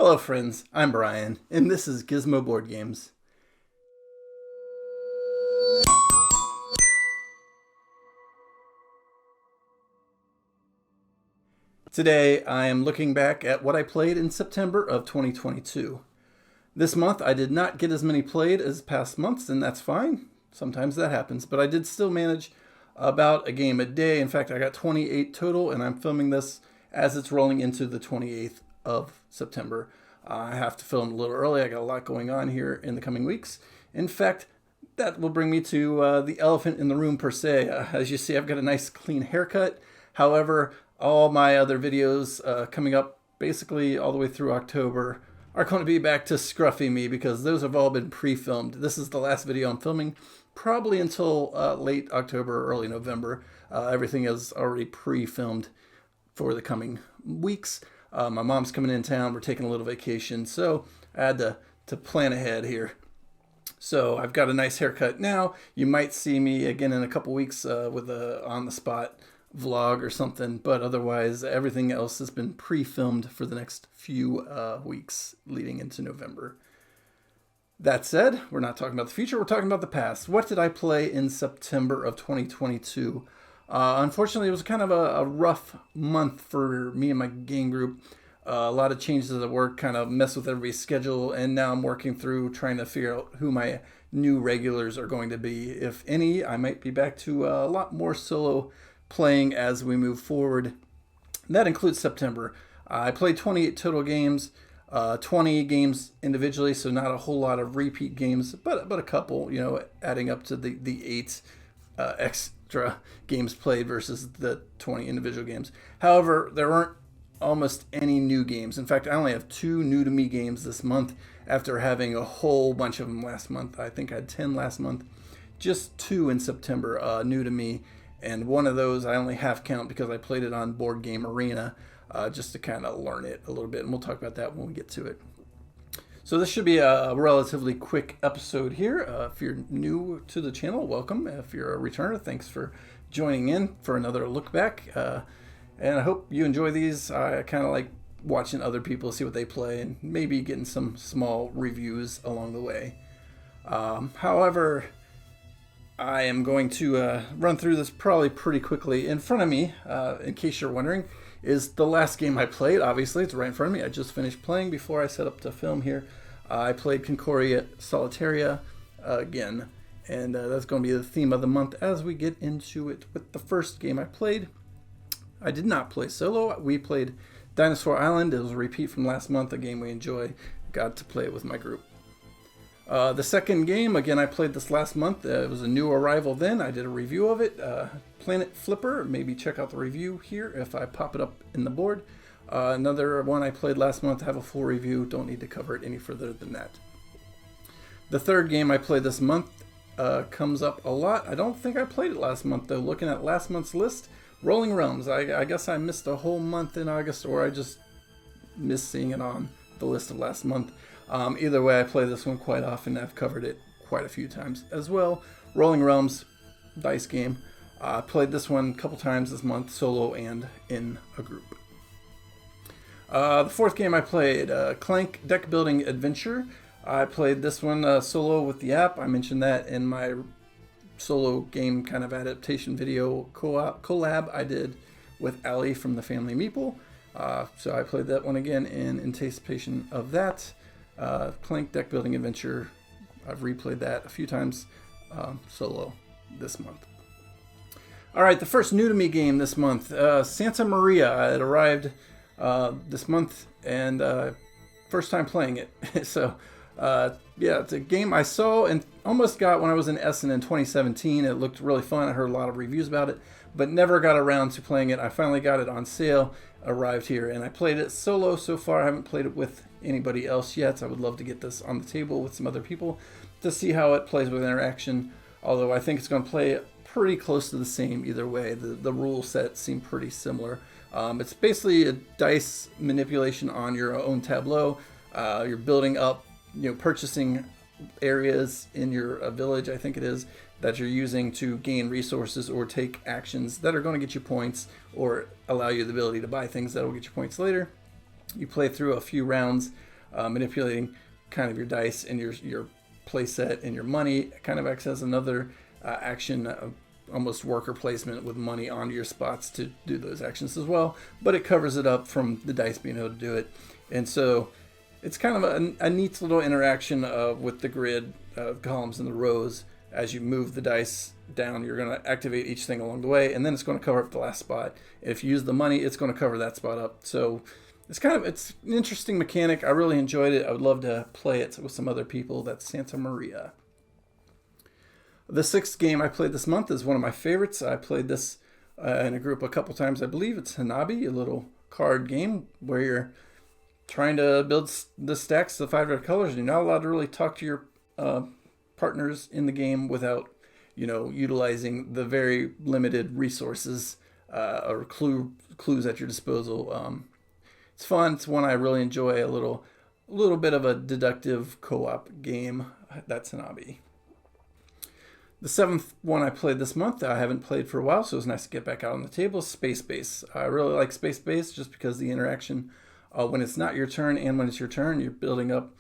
Hello friends, I'm Brian, and this is Gizmo Board Games. Today I am looking back at what I played in September of 2022. This month I did not get as many played as past months, and that's fine. Sometimes that happens, but I did still manage about a game a day. In fact, I got 28 total, and I'm filming this as it's rolling into the 28th of September. I have to film a little early. I got a lot going on here in the coming weeks. In fact, that will bring me to the elephant in the room per se. As you see, I've got a nice clean haircut. However, all my other videos coming up basically all the way through October are going to be back to scruffy me because those have all been pre-filmed. This is the last video I'm filming, probably until late October, early November. Everything is already pre-filmed for the coming weeks. My mom's coming in town. We're taking a little vacation, so I had to plan ahead here. So I've got a nice haircut now. You might see me again in a couple weeks with a on-the-spot vlog or something, but otherwise everything else has been pre-filmed for the next few weeks leading into November. That said, we're not talking about the future. We're talking about the past. What did I play in September of 2022? Unfortunately, it was kind of a rough month for me and my game group. A lot of changes at work kind of messed with everybody's schedule, and now I'm working through trying to figure out who my new regulars are going to be. If any, I might be back to a lot more solo playing as we move forward. That includes September. I played 28 total games, 20 games individually, so not a whole lot of repeat games, but a couple, adding up to the 8 extra games played versus the 20 individual games. However, there weren't almost any new games. In fact, I only have 2 new to me games this month after having a whole bunch of them last month. I think I had 10 last month. Just 2 in September new to me, and one of those I only half count because I played it on Board Game Arena just to kind of learn it a little bit, and we'll talk about that when we get to it. So this should be a relatively quick episode here. If you're new to the channel, welcome. If you're a returner, thanks for joining in for another look back. And I hope you enjoy these. I kind of like watching other people see what they play and maybe getting some small reviews along the way. However, I am going to run through this probably pretty quickly. In front of me, in case you're wondering, is the last game I played. Obviously, it's right in front of me. I just finished playing before I set up to film here. I played Concordia Solitaria again, and that's going to be the theme of the month as we get into it. With the first game I played, I did not play solo. We played Dinosaur Island. It was a repeat from last month, a game we enjoy. Got to play it with my group. The second game, again, I played this last month. It was a new arrival then. I did a review of it. Planet Flipper. Maybe check out the review here if I pop it up in the board. Another one I played last month. I have a full review. Don't need to cover it any further than that. The third game I played this month comes up a lot. I don't think I played it last month, though. Looking at last month's list, Rolling Realms. I guess I missed a whole month in August, or I just missed seeing it on the list of last month. Either way, I play this one quite often. I've covered it quite a few times as well. Rolling Realms, dice game. I played this one a couple times this month, solo and in a group. The fourth game I played, Clank Deck Building Adventure. I played this one solo with the app. I mentioned that in my solo game kind of adaptation video collab I did with Ali from the Family Meeple. So I played that one again in anticipation of that. Clank Deck Building Adventure. I've replayed that a few times solo this month. All right, the first new to me game this month, Santa Maria. It arrived this month, and first time playing it. So yeah, it's a game I saw and almost got when I was in Essen in 2017. It looked really fun. I heard a lot of reviews about it, but never got around to playing it. I finally got it on sale, arrived here, and I played it solo so far. I haven't played it with anybody else yet. I would love to get this on the table with some other people to see how it plays with interaction, although I think it's going to play pretty close to the same either way. The rule set seem pretty similar. It's basically a dice manipulation on your own tableau. You're building up, purchasing areas in your village, I think it is, that you're using to gain resources or take actions that are going to get you points or allow you the ability to buy things that will get you points later. You play through a few rounds manipulating kind of your dice and your play set and your money. It kind of acts as another action, almost worker placement with money onto your spots to do those actions as well, but it covers it up from the dice being able to do it. And so it's kind of a neat little interaction with the grid columns and the rows. As you move the dice down, you're going to activate each thing along the way, and then it's going to cover up the last spot. If you use the money, it's going to cover that spot up. So it's an interesting mechanic. I really enjoyed it. I would love to play it with some other people. That's Santa Maria. The sixth game I played this month is one of my favorites. I played this in a group a couple times. I believe it's Hanabi, a little card game where you're trying to build the stacks of 5 red colors, and you're not allowed to really talk to your partners in the game without, utilizing the very limited resources or clues at your disposal. It's fun. It's one I really enjoy. A little bit of a deductive co-op game. That's Hanabi. The seventh one I played this month, I haven't played for a while, so it was nice to get back out on the table. Space Base. I really like Space Base just because the interaction when it's not your turn and when it's your turn, you're building up,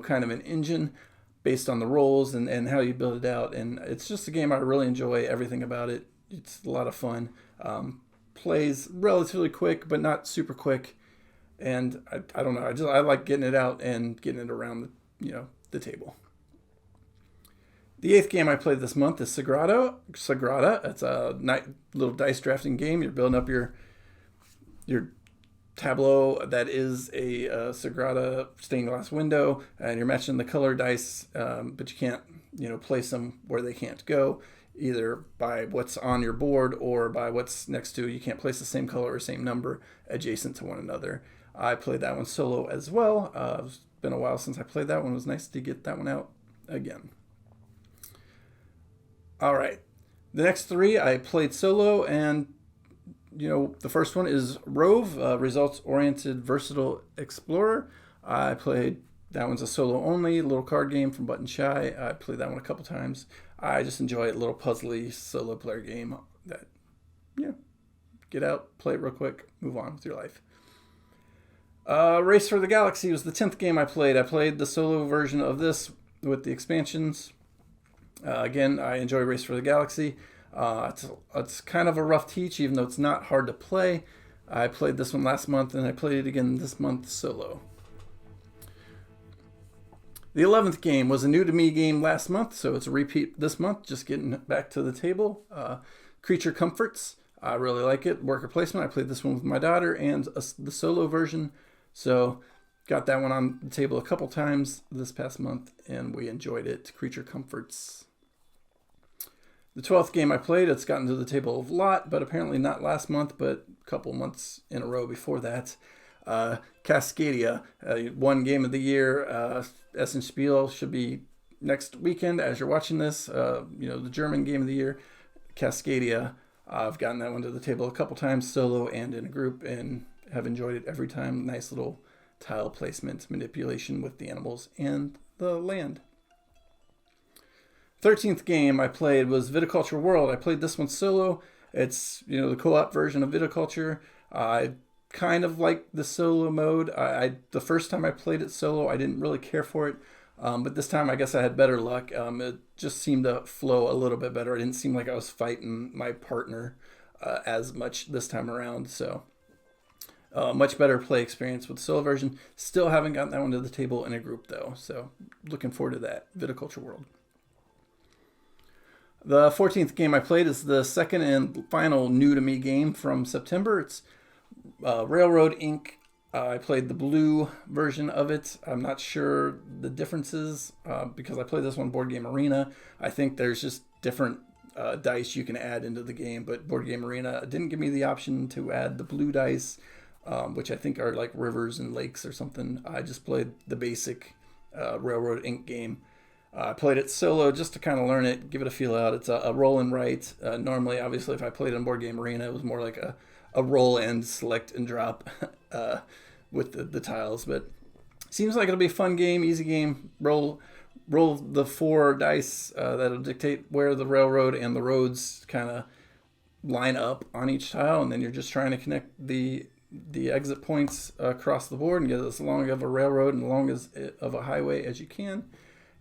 kind of an engine based on the rolls and how you build it out. And it's just a game I really enjoy everything about it. It's a lot of fun. Plays relatively quick, but not super quick. And I don't know. I like getting it out and getting it around the table. The eighth game I played this month is Sagrada. It's a little dice drafting game. You're building up your tableau that is a Sagrada stained glass window, and you're matching the color dice, but you can't place them where they can't go, either by what's on your board or by what's next to. You can't place the same color or same number adjacent to one another. I played that one solo as well. It's been a while since I played that one. It was nice to get that one out again. All right, the next three I played solo, and the first one is ROVE, Results-Oriented Versatile Explorer. I played, that one's a solo only, little card game from Button Shy. I played that one a couple times. I just enjoy it, a little puzzly solo player game that, get out, play it real quick, move on with your life. Race for the Galaxy was the 10th game I played. I played the solo version of this with the expansions. Again, I enjoy Race for the Galaxy. It's kind of a rough teach, even though it's not hard to play. I played this one last month, and I played it again this month solo. The 11th game was a new to me game last month, so it's a repeat this month, just getting back to the table. Creature Comforts. I really like it. Worker placement. I played this one with my daughter and the solo version, so got that one on the table a couple times this past month, and we enjoyed it. Creature Comforts. The 12th game I played, it's gotten to the table a lot, but apparently not last month, but a couple months in a row before that. Cascadia, one game of the year. Essenspiel should be next weekend as you're watching this. The German game of the year, Cascadia. I've gotten that one to the table a couple times, solo and in a group, and have enjoyed it every time. Nice little tile placement, manipulation with the animals and the land. 13th game I played was Viticulture World. I played this one solo. It's, the co-op version of Viticulture. I kind of like the solo mode. The first time I played it solo, I didn't really care for it. But this time I guess I had better luck. It just seemed to flow a little bit better. It didn't seem like I was fighting my partner as much this time around. So much better play experience with the solo version. Still haven't gotten that one to the table in a group though. So looking forward to that. Viticulture World. The 14th game I played is the second and final new-to-me game from September. It's Railroad Inc. I played the blue version of it. I'm not sure the differences because I played this one Board Game Arena. I think there's just different dice you can add into the game, but Board Game Arena didn't give me the option to add the blue dice, which I think are like rivers and lakes or something. I just played the basic Railroad Inc. game. I played it solo just to kind of learn it, give it a feel out. It's a roll and write. Normally, obviously, if I played on Board Game Arena, it was more like a roll and select and drop with the tiles. But seems like it'll be a fun game, easy game. Roll the 4 dice that'll dictate where the railroad and the roads kind of line up on each tile, and then you're just trying to connect the the exit points across the board and get as long of a railroad and long as of a highway as you can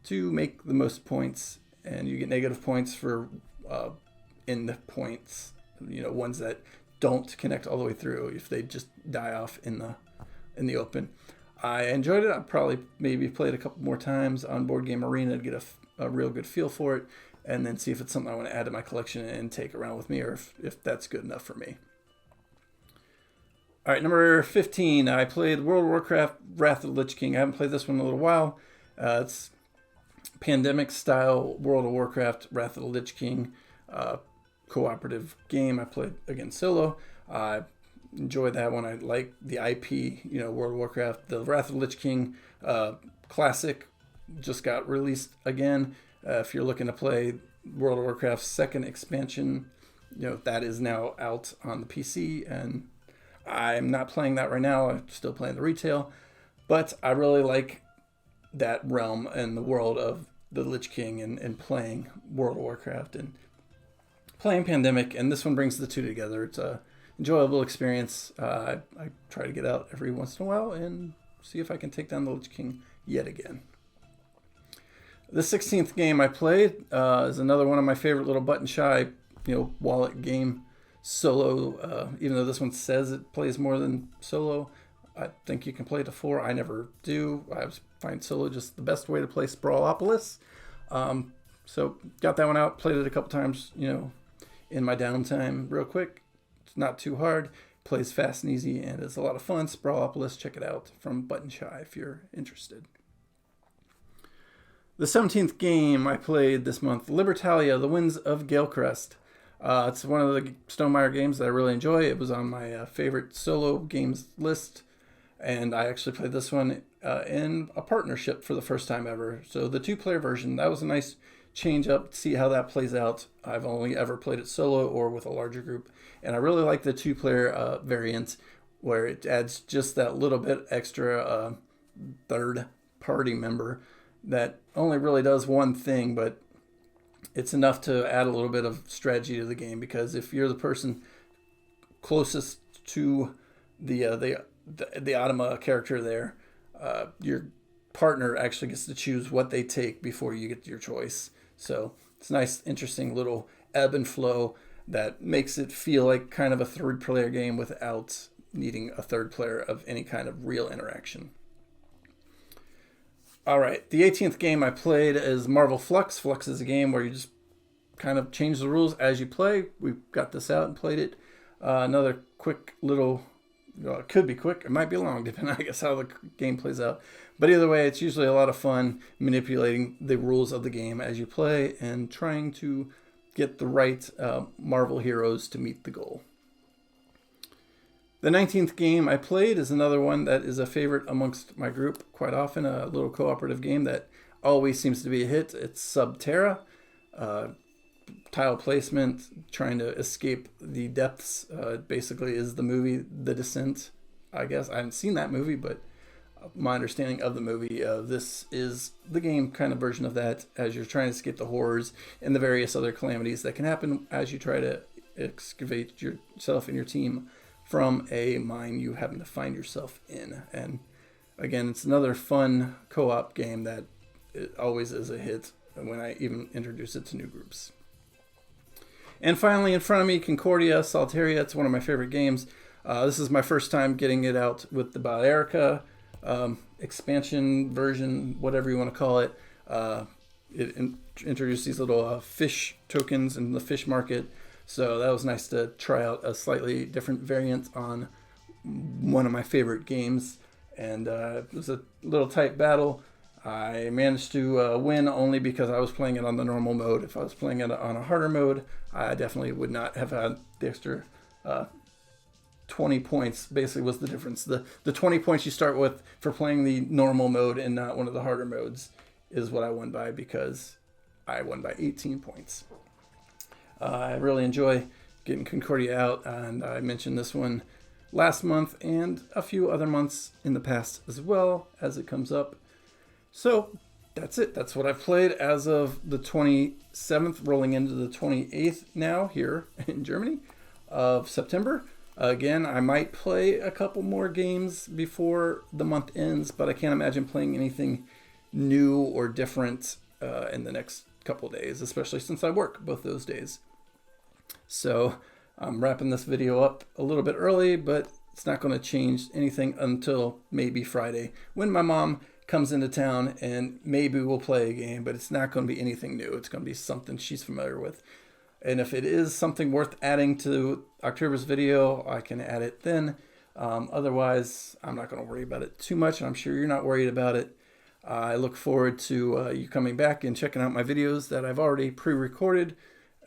to make the most points. And you get negative points for in the points, ones that don't connect all the way through if they just die off in the open. I enjoyed it. I probably maybe played a couple more times on Board Game Arena to get a real good feel for it, and then see if it's something I want to add to my collection and take around with me, or if that's good enough for me. All right, number 15, I played World of Warcraft Wrath of the Lich King. I haven't played this one in a little while. It's pandemic-style World of Warcraft Wrath of the Lich King cooperative game. I played, again, solo. I enjoyed that one. I like the IP, World of Warcraft. The Wrath of the Lich King classic just got released again. If you're looking to play World of Warcraft's second expansion, that is now out on the PC, and I'm not playing that right now. I'm still playing the retail, but I really like that realm and the world of the Lich King and playing World of Warcraft and playing Pandemic, and this one brings the two together. It's a enjoyable experience. I try to get out every once in a while and see if I can take down the Lich King yet again. The 16th game I played is another one of my favorite little button-shy, wallet game solo. Even though this one says it plays more than solo, I think you can play it to 4. I never do. I find solo just the best way to play Sprawlopolis. So got that one out, played it a couple times, in my downtime real quick. It's not too hard. Plays fast and easy, and it's a lot of fun. Sprawlopolis, check it out from Button Shy if you're interested. The 17th game I played this month, Libertalia, The Winds of Galecrest. It's one of the Stonemaier games that I really enjoy. It was on my favorite solo games list, and I actually played this one in a partnership for the first time ever. So the 2-player version, that was a nice change up, see how that plays out. I've only ever played it solo or with a larger group, and I really like the 2-player variant where it adds just that little bit extra third party member that only really does one thing, but it's enough to add a little bit of strategy to the game, because if you're the person closest to the Automa character there, your partner actually gets to choose what they take before you get your choice. So it's a nice, interesting little ebb and flow that makes it feel like kind of a 3-player game without needing a 3rd player of any kind of real interaction. All right, the 18th game I played is Marvel Fluxx. Fluxx is a game where you just kind of change the rules as you play. We got this out and played it. Another quick little, it could be quick, it might be long, depending, I guess, how the game plays out. But either way, it's usually a lot of fun manipulating the rules of the game as you play and trying to get the right Marvel heroes to meet the goal. The 19th game I played is another one that is a favorite amongst my group quite often, a little cooperative game that always seems to be a hit. It's Terra. Tile placement, trying to escape the depths. Basically is the movie The Descent, I guess. I haven't seen that movie, but my understanding of the movie, this is the game kind of version of that, as you're trying to escape the horrors and the various other calamities that can happen as you try to excavate yourself and your team from a mine you happen to find yourself in. And again, it's another fun co-op game that it always is a hit when I even introduce it to new groups. And finally, in front of me, Concordia, Solitaria. It's one of my favorite games. This is my first time getting it out with the BΔΔ expansion version, whatever you want to call it. It introduced these little fish tokens in the fish market. So that was nice to try out a slightly different variant on one of my favorite games. And it was a little tight battle. I managed to win only because I was playing it on the normal mode. If I was playing it on a harder mode, I definitely would not have had the extra 20 points, basically, was the difference. The 20 points you start with for playing the normal mode and not one of the harder modes is what I won by, because I won by 18 points. I really enjoy getting Concordia out, and I mentioned this one last month and a few other months in the past as well as it comes up. So that's it. That's what I've played as of the 27th, rolling into the 28th now here in Germany of September. Again, I might play a couple more games before the month ends, but I can't imagine playing anything new or different in the next couple days, especially since I work both those days. So I'm wrapping this video up a little bit early, but it's not going to change anything until maybe Friday when my mom comes into town, and maybe we'll play a game, but it's not going to be anything new. It's going to be something she's familiar with. And if it is something worth adding to October's video, I can add it then. Otherwise, I'm not going to worry about it too much, and I'm sure you're not worried about it. I look forward to you coming back and checking out my videos that I've already pre-recorded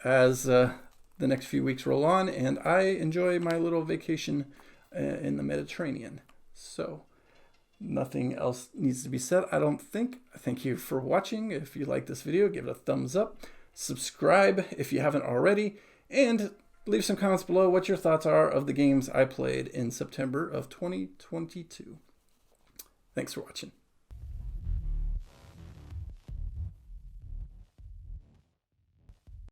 as the next few weeks roll on, and I enjoy my little vacation in the Mediterranean. So nothing else needs to be said, I don't think. Thank you for watching. If you like this video, give it a thumbs up. Subscribe if you haven't already, and leave some comments below what your thoughts are of the games I played in September of 2022. Thanks for watching.